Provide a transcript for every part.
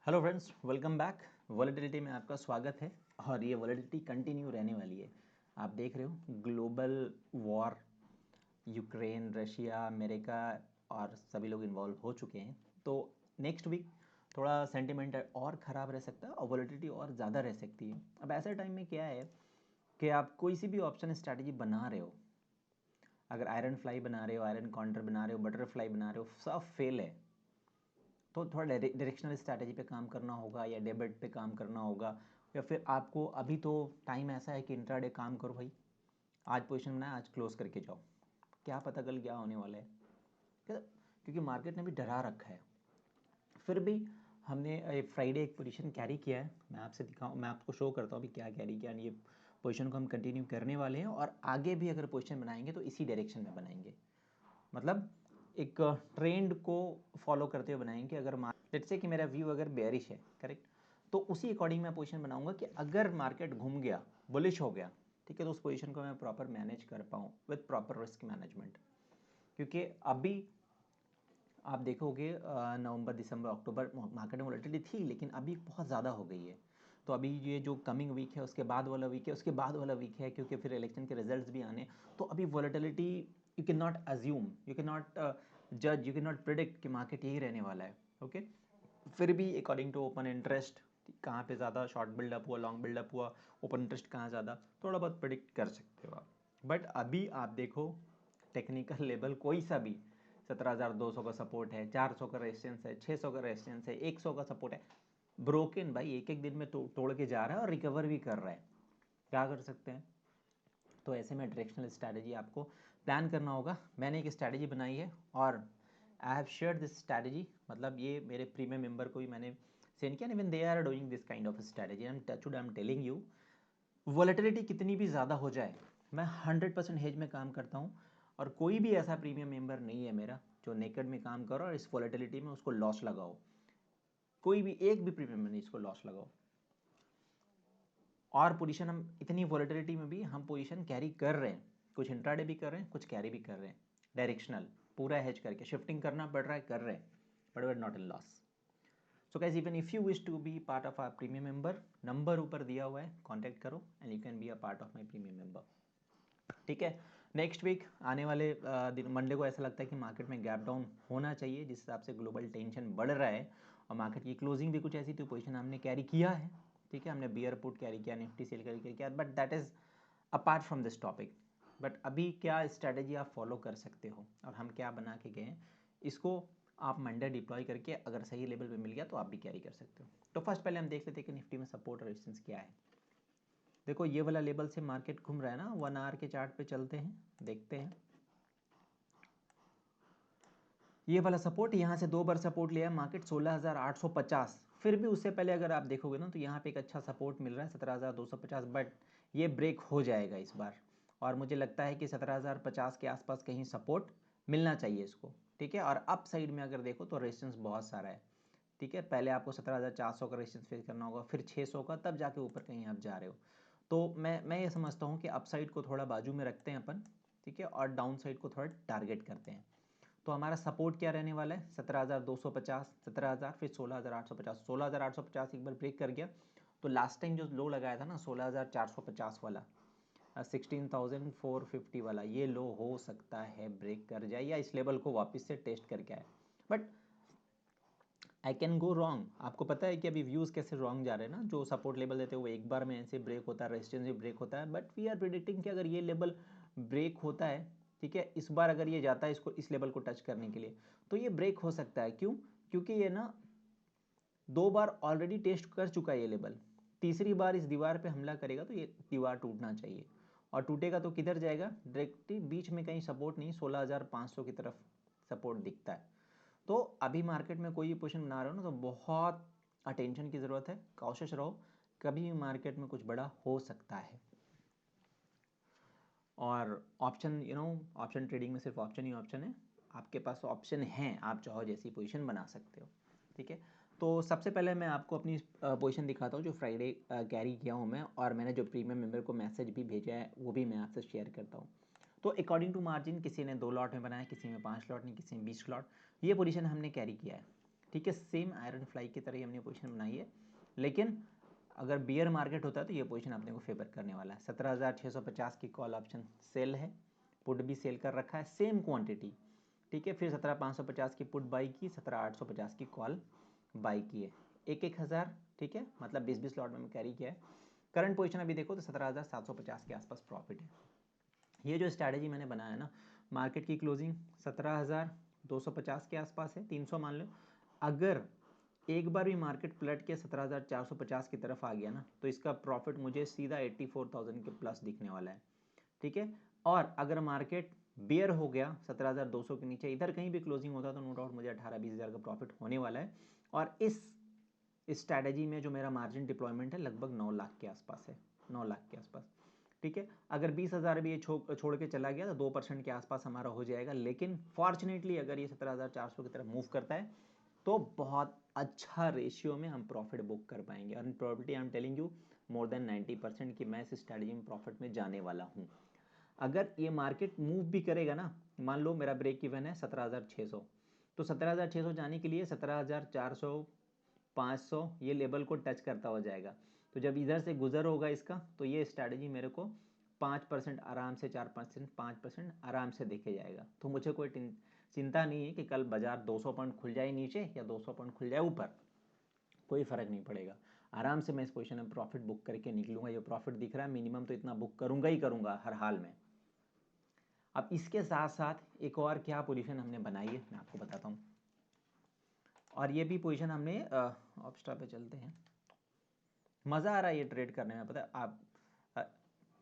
Hello friends, welcome back. Volatility में आपका स्वागत है और ये वॉलेटिलिटी कंटिन्यू रहने वाली है। आप देख रहे हो global war, Ukraine, Russia, America और सभी लोग इन्वॉल्व हो चुके हैं। तो नेक्स्ट वीक थोड़ा सेंटिमेंट और ख़राब रह सकता है और वॉलेटिलिटी और ज़्यादा रह सकती है। अब ऐसे टाइम में क्या है कि आप कोई सी भी ऑप्शन स्ट्रैटेजी बना रहे हो, अगर आयरन फ्लाई बना रहे हो, आयरन काउंटर बना रहे हो, बटरफ्लाई बना रहे हो, सब फेल है तो थोड़ा डायरेक्शनल स्ट्रैटेजी पे काम करना होगा या डेबिट पे काम करना होगा। या फिर आपको अभी तो टाइम ऐसा है कि इंट्राडे काम करो भाई, आज पोजीशन बनाए, आज क्लोज करके जाओ, क्या पता कल क्या होने वाला है। क्योंकि मार्केट ने भी डरा रखा है। फिर भी हमने फ्राइडे एक पोजीशन कैरी किया है। मैं आपको शो करता हूँ अभी क्या कैरी किया। ये पोजीशन को हम कंटिन्यू करने वाले हैं और आगे भी अगर पोजीशन बनाएंगे तो इसी डायरेक्शन में बनाएंगे। मतलब एक ट्रेंड को फॉलो करते हुए बनाएंगे। अगर लेट्स से कि मेरा व्यू अगर बेयरिश है, करेक्ट, तो उसी अकॉर्डिंग मैं पोजीशन बनाऊंगा कि अगर मार्केट घूम गया, बुलिश हो गया, ठीक है, तो उस पोजीशन को मैं प्रॉपर मैनेज कर पाऊँ विद प्रॉपर रिस्क मैनेजमेंट। क्योंकि अभी आप देखोगे नवंबर, दिसंबर, अक्टूबर मार्केट में वोलेटिलिटी थी, लेकिन अभी बहुत ज़्यादा हो गई है। तो अभी ये जो कमिंग वीक है, उसके बाद वाला वीक है, उसके बाद वाला वीक है, क्योंकि फिर इलेक्शन के रिजल्ट्स भी आने। तो अभी volatility you can not assume, you can not जज, यू कैन नॉट प्रिडिक्ट कि मार्केट यही रहने वाला है। ओके, फिर भी अकॉर्डिंग टू ओपन इंटरेस्ट कहाँ पे ज़्यादा शॉर्ट बिल्डअप हुआ, लॉन्ग बिल्डअप हुआ, ओपन इंटरेस्ट कहाँ ज़्यादा, थोड़ा बहुत प्रिडिक्ट कर सकते हो आप। बट अभी आप देखो टेक्निकल लेवल कोई सा भी 17,200 का सपोर्ट है, 400 का रेजिस्टेंस है, 600 का रेजिस्टेंस है, 100 का सपोर्ट है, ब्रोकन भाई एक एक दिन में तोड़ के जा रहा है और रिकवर भी कर रहा है। क्या कर सकते हैं? तो ऐसे में डायरेक्शनल स्ट्रैटेजी आपको प्लान करना होगा। मैंने एक स्ट्रैटेजी बनाई है और I have share this strategy, मतलब ये मेरे प्रीमियम मेंबर को भी मैंने सेंड किया। Even they are doing this kind of strategy. I am telling you, volatility कितनी भी ज़्यादा हो जाए, मैं 100% हेज में काम करता हूँ। और कोई भी ऐसा प्रीमियम मेंबर नहीं है मेरा जो नेकेड में काम करो और इस वॉलेटिलिटी में उसको लॉस लगाओ। कोई भी एक भी प्रीमियम में नहीं इसको लॉस लगाओ। और पोजीशन हम इतनी वॉलेटिलिटी में भी हम पोजीशन कैरी कर रहे हैं, कुछ इंट्राडे भी कर रहे हैं, कुछ कैरी भी कर रहे हैं, डायरेक्शनल पूरा हेज करके शिफ्टिंग करना पड़ रहा है, कर रहे हैं, but we not in loss. So guys, even if you wish to be part of our premium member, number ऊपर दिया हुआ है, कॉन्टैक्ट करो and you can be a part of my premium member. ठीक है, नेक्स्ट वीक आने वाले दिन मंडे को ऐसा लगता है कि मार्केट में गैप डाउन होना चाहिए, जिस हिसाब से ग्लोबल टेंशन बढ़ रहा है और मार्केट की क्लोजिंग भी कुछ ऐसी थी, पोजीशन हमने कैरी किया है। ठीक है, हमने बियर पुट कैरी किया, निफ्टी सेल कैरी किया, but that is apart from this topic. But अभी क्या स्ट्रैटेजी आप फॉलो कर सकते हो और हम क्या बना के गए हैं, इसको आप मंडे डिप्लॉय करके अगर सही लेवल पे मिल गया तो आप भी कैरी कर सकते हो। तो फर्स्ट पहले हम देख लेते हैं कि निफ्टी में सपोर्ट और रेजिस्टेंस क्या है। देखो ये वाला लेवल से मार्केट घूम रहा है ना, 1 आवर के चार्ट पे चलते हैं, देखते हैं। ये वाला सपोर्ट, यहाँ से 2 बार सपोर्ट लिया है मार्केट 16,850। फिर भी उससे पहले अगर आप देखोगे ना तो यहाँ पे एक अच्छा सपोर्ट मिल रहा है 17,250, बट ये ब्रेक हो जाएगा इस बार। और मुझे लगता है कि 17,050 के आसपास कहीं सपोर्ट मिलना चाहिए इसको। ठीक है, और अप साइड में अगर देखो तो रेजिस्टेंस बहुत सारा है। ठीक है, पहले आपको 17,400 का रेजिस्टेंस फेस करना होगा, फिर 600 का, तब जाके ऊपर कहीं आप जा रहे हो। तो मैं ये समझता हूँ कि अप साइड को थोड़ा बाजू में रखते हैं अपन, ठीक है, और डाउन साइड को थोड़ा टारगेट करते हैं। तो हमारा सपोर्ट क्या रहने वाला है? 17,250, 17,000, फिर 16,850। 16,850 एक बार ब्रेक कर गया तो लास्ट टाइम जो लो लगाया था ना 16,450 वाला, 16,450 वाला, ये लो हो सकता है ब्रेक कर जाए या इस लेवल को वापस से टेस्ट करके आए। But I can go wrong. आपको पता है कि अभी व्यूज़ कैसे रॉन्ग जा रहे हैं ना, जो सपोर्ट लेवल देते हैं वो एक बार में ऐसे ब्रेक होता है, रेजिस्टेंस भी ब्रेक होता है। बट वी आर प्रिडिक्टिंग कि अगर ये लेवल ब्रेक होता है, ठीक है, इस बार अगर ये जाता है इसको, इस लेवल को टच करने के लिए, तो ये ब्रेक हो सकता है। क्यों? क्योंकि ये ना 2 बार ऑलरेडी टेस्ट कर चुका है ये लेवल, तीसरी बार इस दीवार पे हमला करेगा तो ये दीवार टूटना चाहिए। और टूटेगा तो किधर जाएगा? डायरेक्टली बीच में कहीं सपोर्ट नहीं, 16,500 की तरफ सपोर्ट दिखता है। तो अभी मार्केट में कोई भी पोजीशन बना रहे हो ना तो बहुत अटेंशन की ज़रूरत है, कॉशियस रहो, कभी भी मार्केट में कुछ बड़ा हो सकता है। और ऑप्शन, ऑप्शन ट्रेडिंग में सिर्फ ऑप्शन ही ऑप्शन है, आपके पास ऑप्शन हैं, आप चाहो जैसी पोजीशन बना सकते हो। ठीक है, तो सबसे पहले मैं आपको अपनी पोजीशन दिखाता हूँ जो फ्राइडे कैरी किया हूँ मैं, और मैंने जो प्रीमियम मेंबर को मैसेज भी भेजा है वो भी मैं आपसे शेयर करता हूँ। तो अकॉर्डिंग टू मार्जिन किसी ने 2 लॉट में बनाया, किसी में 5 लॉट, नहीं किसी में 20 लॉट, ये पोजीशन हमने कैरी किया है। ठीक है, सेम आयरन फ्लाई की तरह ही हमने पोजीशन बनाई है, लेकिन अगर बियर मार्केट होता है तो ये पोजीशन अपने को फेवर करने वाला है। 17,650 की कॉल ऑप्शन सेल है, पुट भी सेल कर रखा है, सेम क्वांटिटी, ठीक है। फिर 17,550 की पुट बाई की, 17,850 की कॉल बाई की है, 1,000, ठीक है, मतलब 20-20 लॉट में कैरी किया है। करंट पोजीशन अभी देखो तो 17,750 के आसपास प्रॉफिट है। ये जो स्ट्रैटेजी मैंने बनाया ना, मार्केट की क्लोजिंग 17,250 के आसपास है, 300 मान लो। अगर एक बार भी मार्केट पलट के 17,450 की तरफ आ गया ना, तो इसका प्रॉफिट मुझे सीधा 84,000 के प्लस दिखने वाला है, ठीक है। और अगर मार्केट बियर हो गया 17,200 के नीचे, इधर कहीं भी क्लोजिंग होता तो नो डाउट मुझे 18-20 हज़ार का प्रॉफिट होने वाला है। और इस स्ट्रैटेजी में जो मेरा मार्जिन डिप्लॉयमेंट है लगभग 9 लाख के आसपास है, 9 लाख के आसपास, ठीक है। अगर 20,000 भी ये छोड़ के चला गया तो 2% के आसपास हमारा हो जाएगा, लेकिन फॉर्चुनेटली अगर ये 17,400 की तरफ मूव करता है तो बहुत अच्छा रेशियो में हम प्रॉफिट बुक कर पाएंगे। और probability I am telling you more than 90% कि मैं इस स्ट्रैटेजी में प्रॉफिट में जाने वाला हूँ। अगर ये मार्केट मूव भी करेगा ना, मान लो मेरा ब्रेक इवन है 17,600, तो 17,600 जाने के लिए 17,400 500 ये लेवल को टच करता हो जाएगा। तो जब इधर से गुजर होगा इसका, तो ये स्ट्रैटेजी मेरे को 5% आराम से, 4% 5% आराम से देखे जाएगा। तो मुझे कोई चिंता नहीं है कि कल बाजार 200 पॉइंट खुल जाए नीचे या 200 पॉइंट खुल जाए ऊपर, कोई फ़र्क नहीं पड़ेगा। आराम से मैं इस पोजीशन में प्रॉफिट बुक करके निकलूंगा। ये प्रॉफिट दिख रहा है, मिनिमम तो इतना बुक करूंगा ही करूंगा हर हाल में। अब इसके साथ साथ एक और क्या पोजीशन हमने बनाई है मैं आपको बताता हूँ। और ये भी पोजीशन हमने ऑप्स्टा पे चलते हैं, मज़ा आ रहा है ये ट्रेड करने में। पता है आप,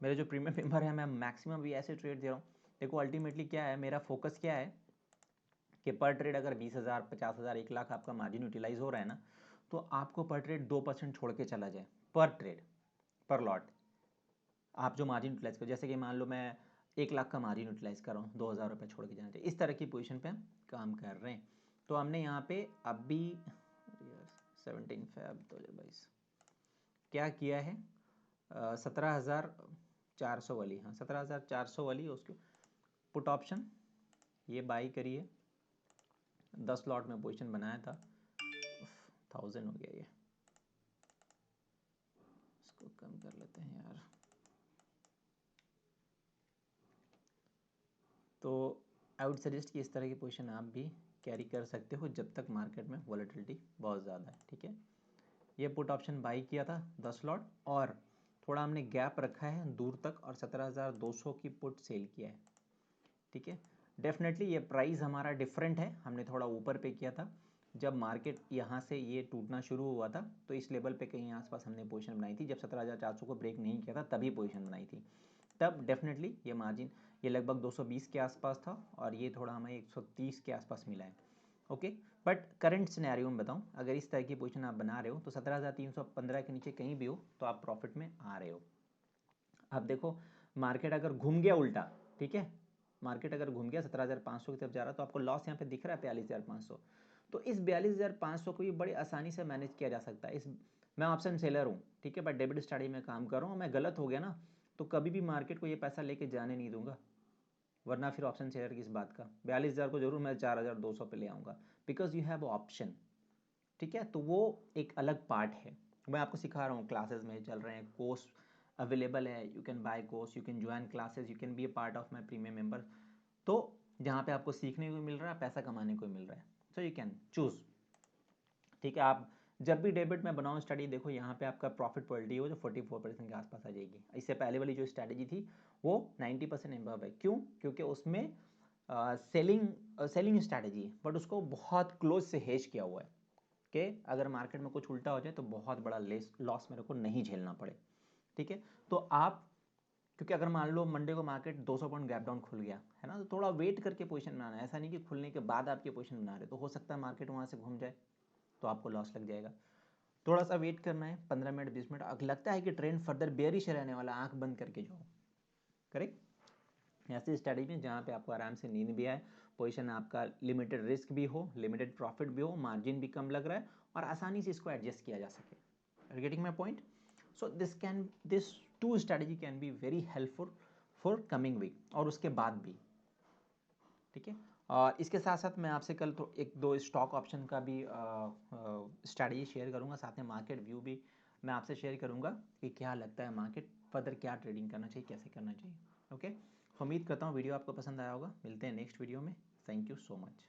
मेरे जो प्रीमियम मेंबर है, मैं मैक्सिमम भी ऐसे ट्रेड दे रहा हूँ। देखो अल्टीमेटली क्या है, मेरा फोकस क्या है कि पर ट्रेड अगर 20,000 50,000 1 लाख आपका मार्जिन यूटिलाइज हो रहा है ना, तो आपको पर ट्रेड 2% छोड़ के चला जाए, पर ट्रेड पर लॉट आप जो मार्जिन यूटिलाइज करो। जैसे कि मान लो मैं 1 लाख का मार्जिन यूटिलाइज कर रहा हूँ, 2,000 रुपये छोड़ के जाना चाहिए, इस तरह की पोजीशन पे हम काम कर रहे हैं। तो हमने यहाँ पे अभी 17 Feb 2022 क्या किया है, 17,400 वाली, हाँ 17,400 वाली उसकी पुट ऑप्शन ये बाई करिए, 10 लॉट में पोजीशन बनाया था, 1000 हो गया ये, इसको कम कर लेते हैं यार। तो आई वुड सजेस्ट कि इस तरह की पोजीशन आप भी कैरी कर सकते हो जब तक मार्केट में वॉलेटिलिटी बहुत ज़्यादा है, ठीक है। ये पुट ऑप्शन बाई किया था 10 लॉट, और थोड़ा हमने गैप रखा है दूर तक, और 17,200 की पुट सेल किया है, ठीक है। डेफिनेटली ये प्राइस हमारा डिफरेंट है, हमने थोड़ा ऊपर पे किया था। जब मार्केट यहाँ से ये टूटना शुरू हुआ था तो इस लेवल पे कहीं आसपास हमने पोजीशन बनाई थी। जब 17,400 को ब्रेक नहीं किया था तभी पोजीशन बनाई थी। तब डेफिनेटली ये मार्जिन ये लगभग 220 के आसपास था, और ये थोड़ा हमें 130 के आसपास मिला है, ओके। बट करंट सिनेरियो में बताऊं, अगर इस तरह की पोजीशन आप बना रहे हो तो 17,315 के नीचे कहीं भी हो तो आप प्रॉफिट में आ रहे हो। अब देखो मार्केट अगर घूम गया उल्टा, ठीक है, मार्केट अगर घूम गया 17,500 की तरफ जा रहा है तो आपको लॉस यहाँ पे दिख रहा है 42,500। तो इस 42,500 को भी बड़ी आसानी से मैनेज किया जा सकता है। इस मैं ऑप्शन सेलर हूँ, ठीक है, बट डेबिट स्ट्रैटेजी में काम कर रहा हूँ। मैं गलत हो गया ना तो कभी भी मार्केट को ये पैसा लेके जाने नहीं दूंगा, वरना फिर ऑप्शन शेयर किस बात का। 42,000 को जरूर मैं 4,200 पे ले आऊँगा, बिकॉज यू हैव ऑप्शन, ठीक है। तो वो एक अलग पार्ट है, मैं आपको सिखा रहा हूँ, क्लासेस में चल रहे हैं, कोर्स अवेलेबल है, you can buy course, you can join classes, you can be a part of my premium member. तो जहाँ पे आपको सीखने को मिल रहा है, पैसा कमाने को मिल रहा है, सो यू कैन चूज़, ठीक है। आप जब भी डेबिट में बनाओ स्टडी, देखो यहाँ पे आपका प्रॉफिट पॉलिटी हो जो 44% के आसपास आ जाएगी। इससे पहले वाली जो स्ट्रैटेजी थी वो 90% एम्बव है। क्यों? क्योंकि उसमें सेलिंग स्ट्रैटेजी है, बट उसको बहुत क्लोज से हेज किया हुआ है कि अगर मार्केट में कुछ उल्टा हो जाए तो बहुत बड़ा लॉस मेरे को नहीं झेलना पड़े, ठीक है। तो आप, क्योंकि अगर मान लो मंडे को मार्केट 200 पॉइंट गैप डाउन खुल गया है ना, तो थोड़ा वेट करके पोजीशन बनाना है। ऐसा नहीं कि खुलने के बाद आपकी पोजीशन बना रहे, तो हो सकता है मार्केट वहाँ से घूम जाए तो आपको लॉस लग जाएगा। थोड़ा सा वेट करना है, 15 मिनट 20 मिनट, अगर लगता है कि ट्रेंड फर्दर बेयरिश रहने वाला, आंख बंद करके जाओ, करेक्ट। ऐसी स्ट्रैटेजी में जहाँ पे आपको आराम से नींद भी आए, पोजीशन आपका लिमिटेड रिस्क भी हो, लिमिटेड प्रॉफिट भी हो, मार्जिन भी कम लग रहा है, और आसानी से इसको एडजस्ट किया जा सके। Are getting my point? So this two strategy can be very helpful for coming week और उसके बाद भी, ठीक है। और इसके साथ साथ मैं आपसे कल तो एक दो स्टॉक ऑप्शन का भी स्ट्रैटेजी शेयर करूंगा, साथ में मार्केट व्यू भी मैं आपसे शेयर करूंगा कि क्या लगता है मार्केट फर्दर क्या ट्रेडिंग करना चाहिए, कैसे करना चाहिए। ओके, उम्मीद करता हूँ वीडियो आपको पसंद आया होगा। मिलते हैं नेक्स्ट वीडियो में। Thank you so much.